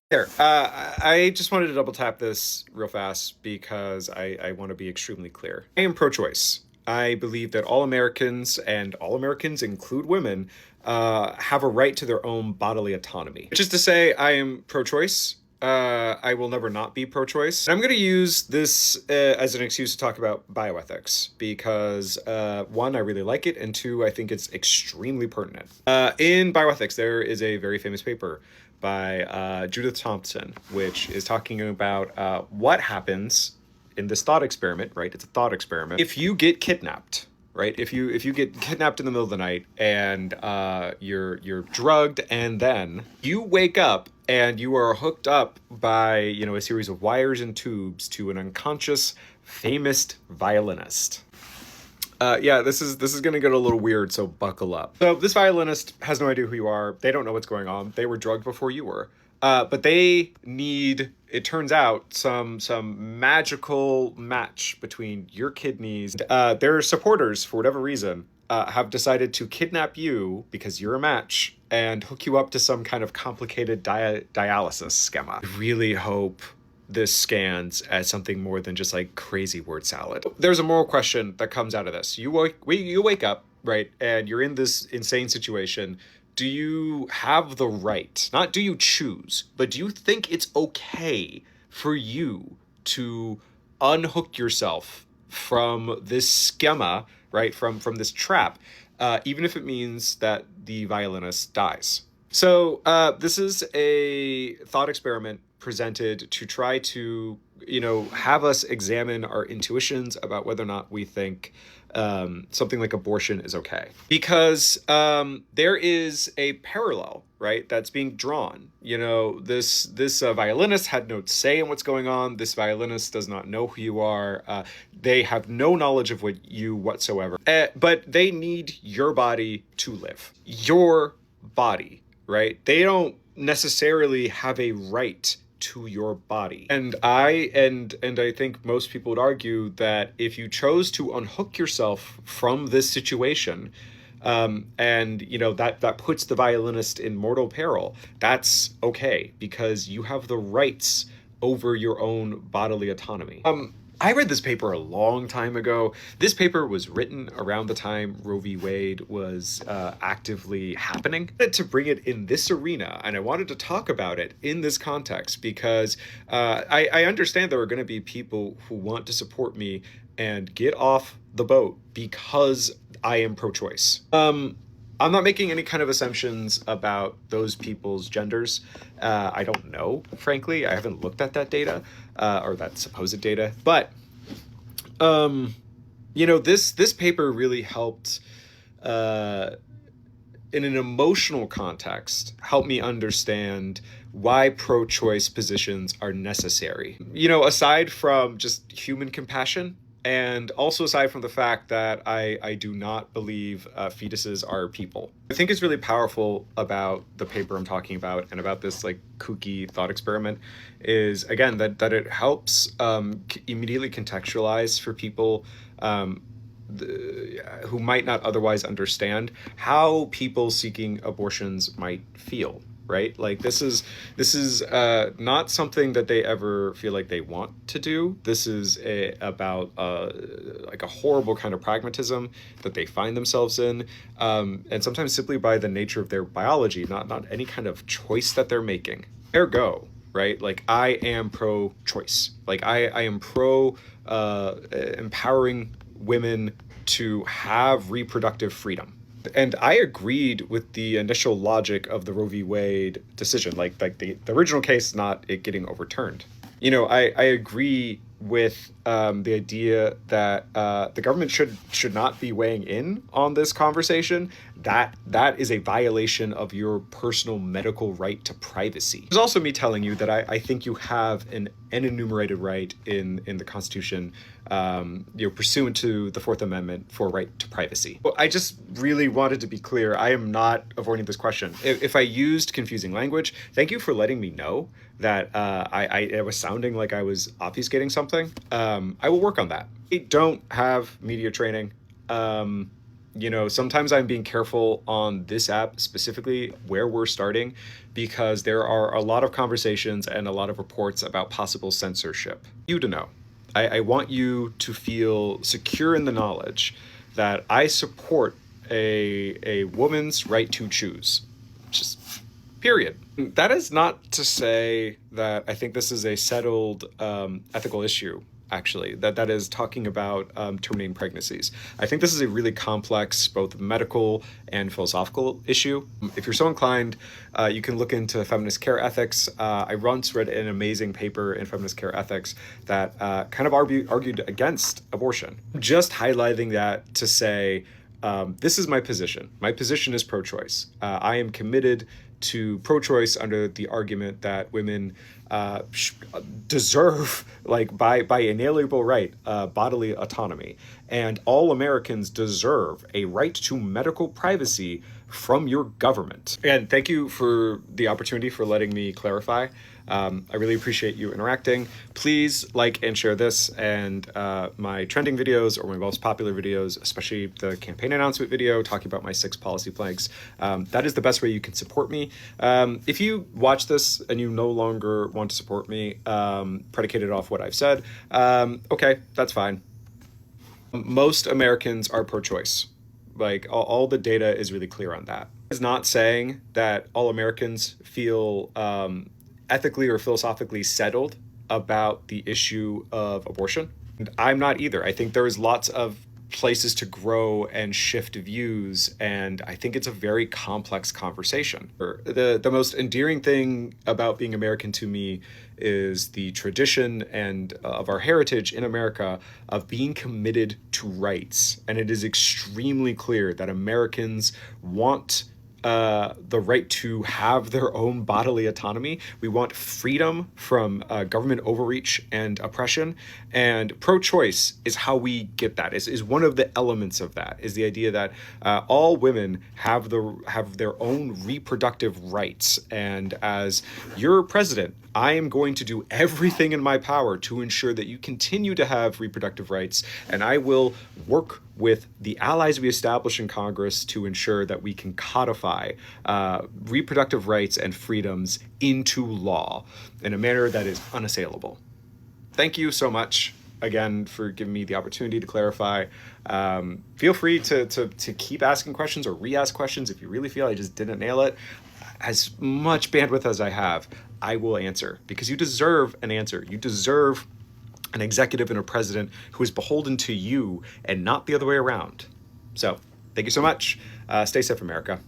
There. I just wanted to double tap this real fast because I want to be extremely clear. I am pro choice. I believe that all Americans, and all Americans include women, have a right to their own bodily autonomy. Which is to say, I am pro choice. I will never not be pro choice. And I'm going to use this as an excuse to talk about bioethics because, one, I really like it, and two, I think it's extremely pertinent. In bioethics, there is a very famous paper by Judith Thompson, which is talking about what happens in this thought experiment, right? It's a thought experiment. If you get kidnapped, right? If you get kidnapped in the middle of the night and you're drugged, and then you wake up and you are hooked up by a series of wires and tubes to an unconscious famous violinist. Yeah, this is gonna get a little weird, so buckle up. So this violinist has no idea who you are. They don't know what's going on. They were drugged before you were. But they need, it turns out, some magical match between your kidneys. Their supporters, for whatever reason, have decided to kidnap you because you're a match and hook you up to some kind of complicated dialysis schema. I really hope this scans as something more than just like crazy word salad. There's a moral question that comes out of this. You wake up, right, and you're in this insane situation. Do you have the right, not do you choose, but do you think it's okay for you to unhook yourself from this schema, right, from this trap, even if it means that the violinist dies? So this is a thought experiment presented to try to, have us examine our intuitions about whether or not we think something like abortion is okay. Because there is a parallel, right, that's being drawn. This violinist had no say in what's going on. This violinist does not know who you are. They have no knowledge of what you whatsoever. But they need your body to live. Your body, right? They don't necessarily have a right to your body. And I think most people would argue that if you chose to unhook yourself from this situation, and that puts the violinist in mortal peril, that's okay because you have the rights over your own bodily autonomy. I read this paper a long time ago. This paper was written around the time Roe v. Wade was actively happening. To bring it in this arena, and I wanted to talk about it in this context because I understand there are going to be people who want to support me and get off the boat because I am pro-choice. I'm not making any kind of assumptions about those people's genders. I don't know, frankly. I haven't looked at that data or that supposed data. But, this paper really helped in an emotional context, help me understand why pro-choice positions are necessary. Aside from just human compassion, and also aside from the fact that I do not believe fetuses are people. I think it's really powerful about the paper I'm talking about and about this like kooky thought experiment is, again, that it helps immediately contextualize for people who might not otherwise understand how people seeking abortions might feel. Right? Like this is not something that they ever feel like they want to do. This is about like a horrible kind of pragmatism that they find themselves in, and sometimes simply by the nature of their biology, not any kind of choice that they're making. Ergo, right? Like I am pro-choice. Like I am pro empowering women to have reproductive freedom. And I agreed with the initial logic of the Roe v. Wade decision, like the original case, not it getting overturned. I agree with the idea that the government should not be weighing in on this conversation. That is a violation of your personal medical right to privacy. There's also me telling you that I think you have an enumerated right in the Constitution, pursuant to the Fourth Amendment for right to privacy. Well, I just really wanted to be clear. I am not avoiding this question. If I used confusing language, thank you for letting me know that I was sounding like I was obfuscating something. I will work on that. I don't have media training. You know, sometimes I'm being careful on this app specifically where we're starting because there are a lot of conversations and a lot of reports about possible censorship. You to know. I want you to feel secure in the knowledge that I support a woman's right to choose. Just period. That is not to say that I think this is a settled ethical issue. Actually, that is talking about terminating pregnancies. I think this is a really complex, both medical and philosophical issue. If you're so inclined, you can look into feminist care ethics. I once read an amazing paper in feminist care ethics that kind of argued against abortion. Just highlighting that to say, this is my position. My position is pro-choice. I am committed to pro-choice under the argument that women deserve, like by inalienable right, bodily autonomy, and all Americans deserve a right to medical privacy from your government. And thank you for the opportunity for letting me clarify. I really appreciate you interacting. Please like and share this and my trending videos or my most popular videos, especially the campaign announcement video talking about my 6 policy planks. That is the best way you can support me. If you watch this and you no longer want to support me, predicated off what I've said, okay, that's fine. Most Americans are pro-choice. Like all the data is really clear on that. It's not saying that all Americans feel ethically or philosophically settled about the issue of abortion. And I'm not either. I think there is lots of places to grow and shift views, and I think it's a very complex conversation. The most endearing thing about being American to me is the tradition and of our heritage in America of being committed to rights. And it is extremely clear that Americans want the right to have their own bodily autonomy. We want freedom from government overreach and oppression. And pro-choice is how we get that. Is one of the elements of that. Is the idea that all women have their own reproductive rights. And as your president, I am going to do everything in my power to ensure that you continue to have reproductive rights, and I will work with the allies we establish in Congress to ensure that we can codify reproductive rights and freedoms into law in a manner that is unassailable. Thank you so much again for giving me the opportunity to clarify. Feel free to keep asking questions or re-ask questions if you really feel I just didn't nail it. As much bandwidth as I have, I will answer, because you deserve an answer. You deserve an executive and a president who is beholden to you and not the other way around. So thank you so much. Stay safe, America.